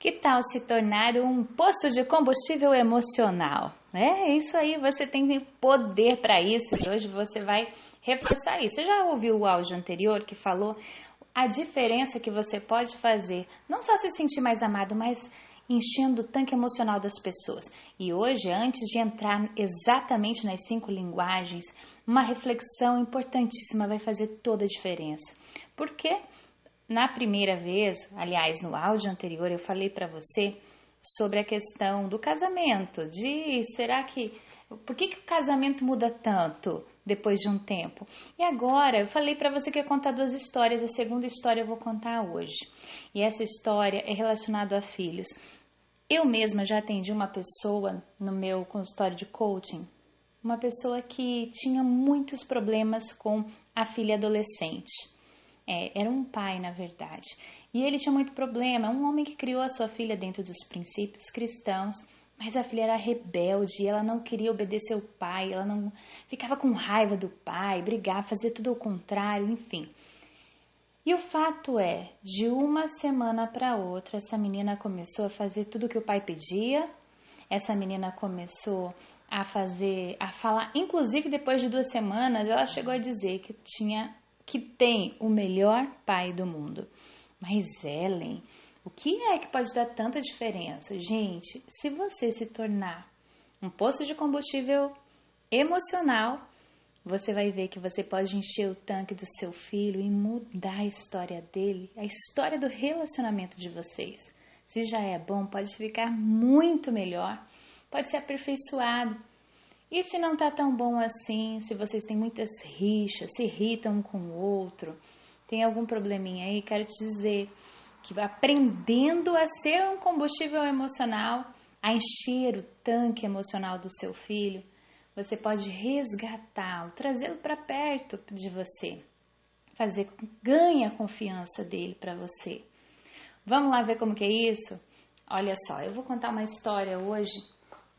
Que tal se tornar um posto de combustível emocional? É isso aí, você tem poder para isso e hoje você vai reforçar isso. Você já ouviu o áudio anterior que falou a diferença que você pode fazer, não só se sentir mais amado, mas enchendo o tanque emocional das pessoas. E hoje, antes de entrar exatamente nas 5 linguagens, uma reflexão importantíssima vai fazer toda a diferença. Porque na primeira vez, aliás, no áudio anterior, eu falei para você sobre a questão do casamento, por que o casamento muda tanto depois de um tempo? E agora, eu falei para você que ia contar 2 histórias, a segunda história eu vou contar hoje. E essa história é relacionada a filhos. Eu mesma já atendi uma pessoa no meu consultório de coaching, uma pessoa que tinha muitos problemas com a filha adolescente. Era um pai, na verdade. E ele tinha muito problema. Um homem que criou a sua filha dentro dos princípios cristãos, mas a filha era rebelde, ela não queria obedecer o pai, ela não ficava com raiva do pai, brigava, fazia tudo ao contrário, enfim. E o fato é, de uma semana para outra, essa menina começou a fazer tudo o que o pai pedia, essa menina começou a falar, inclusive depois de 2 semanas, ela chegou a dizer que tem o melhor pai do mundo. Mas Ellen, o que é que pode dar tanta diferença? Gente, se você se tornar um posto de combustível emocional, você vai ver que você pode encher o tanque do seu filho e mudar a história dele, a história do relacionamento de vocês. Se já é bom, pode ficar muito melhor, pode ser aperfeiçoado. E se não está tão bom assim, se vocês têm muitas rixas, se irritam um com o outro, tem algum probleminha aí, quero te dizer que aprendendo a ser um combustível emocional, a encher o tanque emocional do seu filho, você pode resgatá-lo, trazê-lo para perto de você, fazer com que ganhe a confiança dele para você. Vamos lá ver como que é isso? Olha só, eu vou contar uma história hoje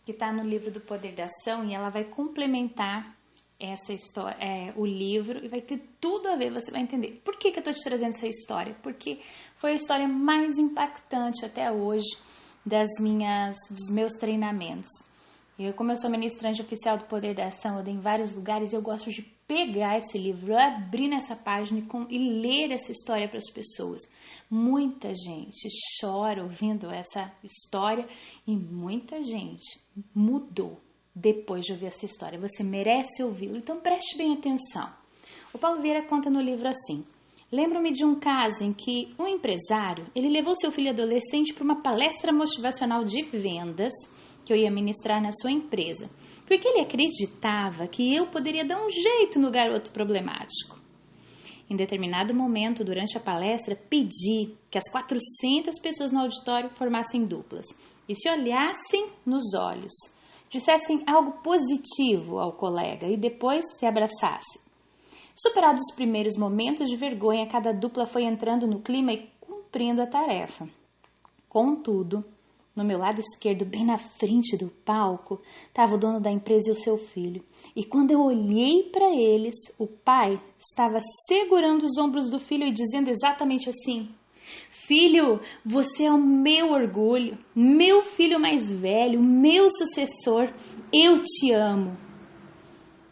que está no livro do Poder da Ação e ela vai complementar essa história, o livro, e vai ter tudo a ver, você vai entender. Por que eu estou te trazendo essa história? Porque foi a história mais impactante até hoje dos meus treinamentos. Como eu sou ministrante oficial do Poder da Ação, eu dei em vários lugares e eu gosto de pegar esse livro, abrir nessa página e ler essa história para as pessoas. Muita gente chora ouvindo essa história e muita gente mudou depois de ouvir essa história. Você merece ouvi-lo, então preste bem atenção. O Paulo Vieira conta no livro assim: lembro-me de um caso em que um empresário, ele levou seu filho adolescente para uma palestra motivacional de vendas que eu ia ministrar na sua empresa, porque ele acreditava que eu poderia dar um jeito no garoto problemático. Em determinado momento, durante a palestra, pedi que as 400 pessoas no auditório formassem duplas e se olhassem nos olhos, dissessem algo positivo ao colega e depois se abraçassem. Superados os primeiros momentos de vergonha, cada dupla foi entrando no clima e cumprindo a tarefa. Contudo, no meu lado esquerdo, bem na frente do palco, estava o dono da empresa e o seu filho. E quando eu olhei para eles, o pai estava segurando os ombros do filho e dizendo exatamente assim: filho, você é o meu orgulho, meu filho mais velho, meu sucessor, eu te amo.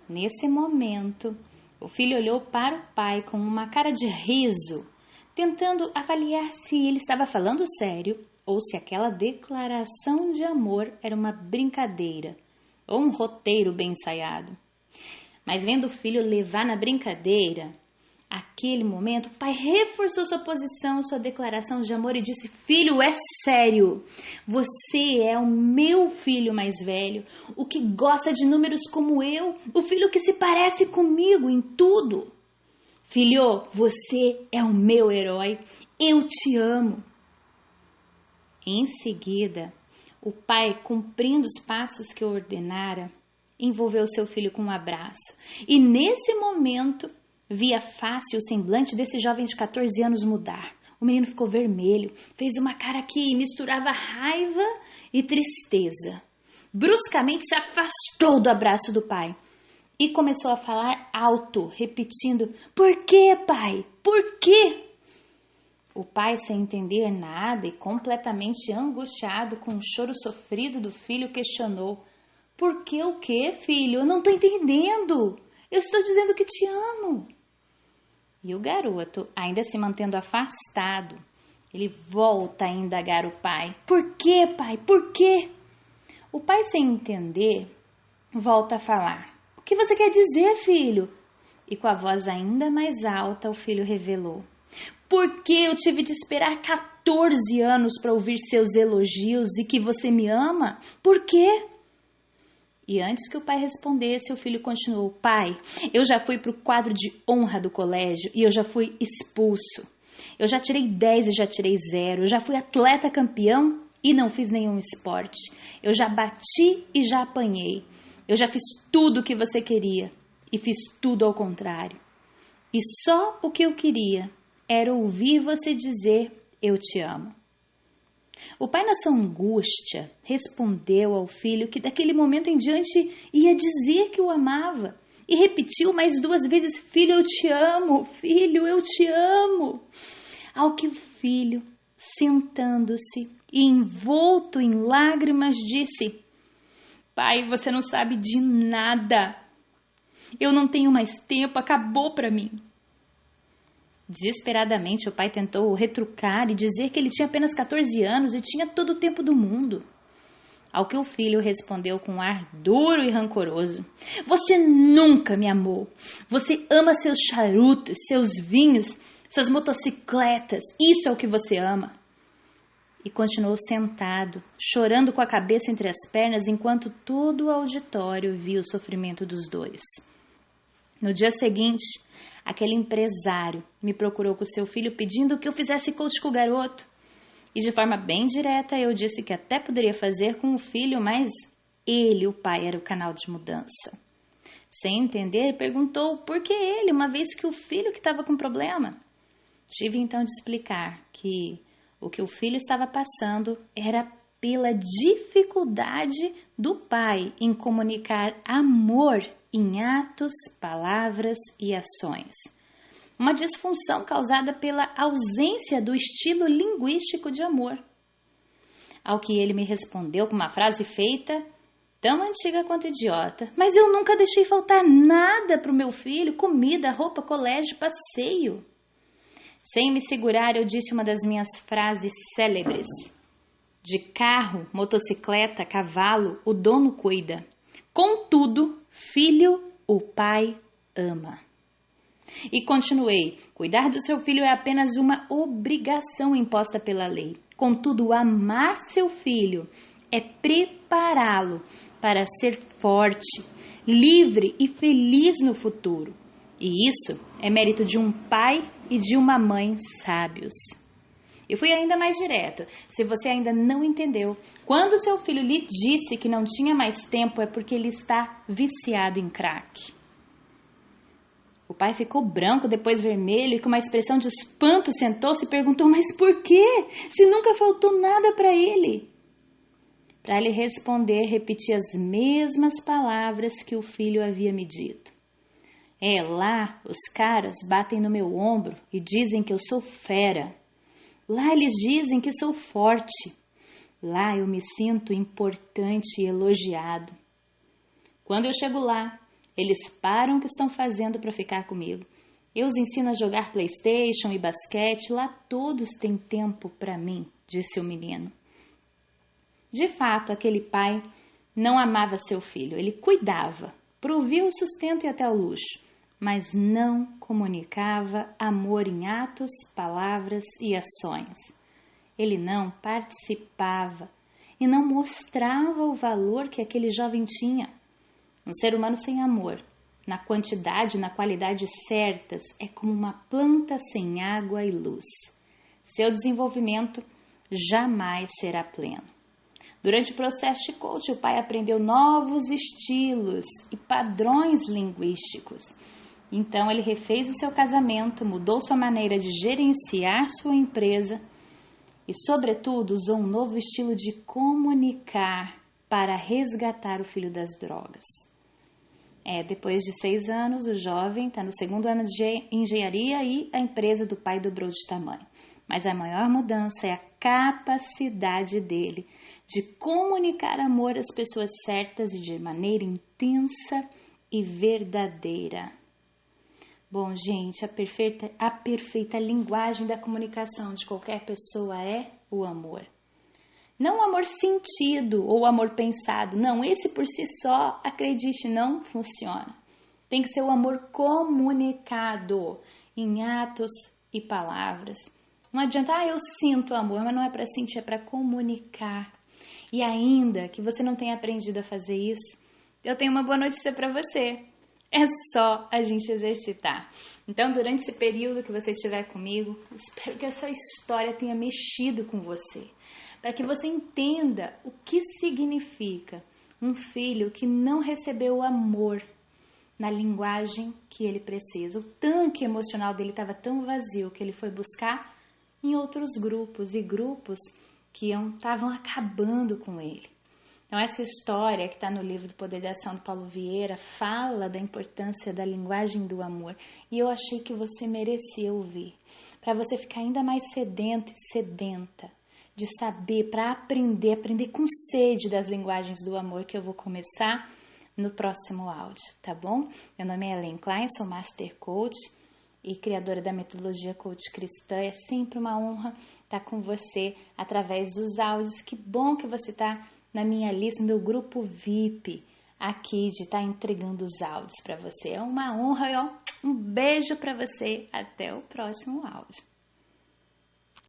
Nesse momento, o filho olhou para o pai com uma cara de riso, tentando avaliar se ele estava falando sério ou se aquela declaração de amor era uma brincadeira ou um roteiro bem ensaiado. Mas vendo o filho levar na brincadeira, naquele momento, o pai reforçou sua posição, sua declaração de amor e disse: filho, é sério, você é o meu filho mais velho, o que gosta de números como eu, o filho que se parece comigo em tudo. Filho, você é o meu herói, eu te amo. Em seguida, o pai, cumprindo os passos que eu ordenara, envolveu seu filho com um abraço. E nesse momento, vi a face e o semblante desse jovem de 14 anos mudar. O menino ficou vermelho, fez uma cara que misturava raiva e tristeza. Bruscamente se afastou do abraço do pai e começou a falar alto, repetindo: por quê, pai? Por quê? O pai, sem entender nada e completamente angustiado com o choro sofrido do filho, questionou: Por que o quê, filho? Eu não estou entendendo. Eu estou dizendo que te amo. E o garoto, ainda se mantendo afastado, ele volta a indagar o pai. Por quê, pai? Por quê? O pai, sem entender, volta a falar. O que você quer dizer, filho? E com a voz ainda mais alta, o filho revelou. Porque eu tive de esperar 14 anos para ouvir seus elogios e que você me ama? Por quê? E antes que o pai respondesse, o filho continuou. Pai, eu já fui para o quadro de honra do colégio e eu já fui expulso. Eu já tirei 10 e já tirei 0. Eu já fui atleta campeão e não fiz nenhum esporte. Eu já bati e já apanhei. Eu já fiz tudo o que você queria e fiz tudo ao contrário. E só o que eu queria era ouvir você dizer, eu te amo. O pai, nessa angústia, respondeu ao filho que daquele momento em diante ia dizer que o amava. E repetiu mais 2 vezes, filho, eu te amo, filho, eu te amo. Ao que o filho, sentando-se e envolto em lágrimas, disse, pai, você não sabe de nada. Eu não tenho mais tempo, acabou para mim. Desesperadamente, o pai tentou retrucar e dizer que ele tinha apenas 14 anos e tinha todo o tempo do mundo. Ao que o filho respondeu com um ar duro e rancoroso. Você nunca me amou. Você ama seus charutos, seus vinhos, suas motocicletas. Isso é o que você ama. E continuou sentado, chorando com a cabeça entre as pernas, enquanto todo o auditório via o sofrimento dos dois. No dia seguinte, aquele empresário me procurou com seu filho pedindo que eu fizesse coach com o garoto. E de forma bem direta eu disse que até poderia fazer com o filho, mas ele, o pai, era o canal de mudança. Sem entender, perguntou por que ele, uma vez que o filho que estava com problema. Tive então de explicar que o que o filho estava passando era pela dificuldade do pai em comunicar amor em atos, palavras e ações. Uma disfunção causada pela ausência do estilo linguístico de amor. Ao que ele me respondeu com uma frase feita, tão antiga quanto idiota. Mas eu nunca deixei faltar nada para o meu filho, comida, roupa, colégio, passeio. Sem me segurar, eu disse uma das minhas frases célebres. De carro, motocicleta, cavalo, o dono cuida. Contudo, filho, o pai ama. E continuei, cuidar do seu filho é apenas uma obrigação imposta pela lei. Contudo, amar seu filho é prepará-lo para ser forte, livre e feliz no futuro. E isso é mérito de um pai e de uma mãe sábios. Eu fui ainda mais direto. Se você ainda não entendeu, quando seu filho lhe disse que não tinha mais tempo é porque ele está viciado em crack. O pai ficou branco, depois vermelho e com uma expressão de espanto sentou-se e perguntou, mas por quê? Se nunca faltou nada para ele. Para lhe responder, repeti as mesmas palavras que o filho havia me dito. Lá os caras batem no meu ombro e dizem que eu sou fera. Lá eles dizem que sou forte. Lá eu me sinto importante e elogiado. Quando eu chego lá, eles param o que estão fazendo para ficar comigo. Eu os ensino a jogar PlayStation e basquete. Lá todos têm tempo para mim, disse o menino. De fato, aquele pai não amava seu filho. Ele cuidava, provia o sustento e até o luxo, mas não comunicava amor em atos, palavras e ações. Ele não participava e não mostrava o valor que aquele jovem tinha. Um ser humano sem amor, na quantidade e na qualidade certas, é como uma planta sem água e luz. Seu desenvolvimento jamais será pleno. Durante o processo de coach, o pai aprendeu novos estilos e padrões linguísticos. Então, ele refez o seu casamento, mudou sua maneira de gerenciar sua empresa e, sobretudo, usou um novo estilo de comunicar para resgatar o filho das drogas. Depois de 6 anos, o jovem está no 2º ano de engenharia e a empresa do pai dobrou de tamanho. mas a maior mudança é a capacidade dele de comunicar amor às pessoas certas e de maneira intensa e verdadeira. Bom, gente, a perfeita linguagem da comunicação de qualquer pessoa é o amor. Não o amor sentido ou o amor pensado. Não, esse por si só, acredite, não funciona. Tem que ser o amor comunicado em atos e palavras. Não adianta, eu sinto amor, mas não é para sentir, é para comunicar. E ainda que você não tenha aprendido a fazer isso, eu tenho uma boa notícia para você. É só a gente exercitar. Então, durante esse período que você estiver comigo, espero que essa história tenha mexido com você, para que você entenda o que significa um filho que não recebeu o amor na linguagem que ele precisa. O tanque emocional dele estava tão vazio que ele foi buscar em outros grupos, e grupos que estavam acabando com ele. Então, essa história que está no livro do Poder da Ação, do Paulo Vieira, fala da importância da linguagem do amor. E eu achei que você merecia ouvir, para você ficar ainda mais sedento e sedenta de saber, para aprender com sede das linguagens do amor, que eu vou começar no próximo áudio, tá bom? Meu nome é Ellen Klein, sou Master Coach e criadora da metodologia Coach Cristã. É sempre uma honra estar com você através dos áudios. Que bom que você está na minha lista, no meu grupo VIP aqui, de estar entregando os áudios para você. É uma honra, um beijo para você. Até o próximo áudio.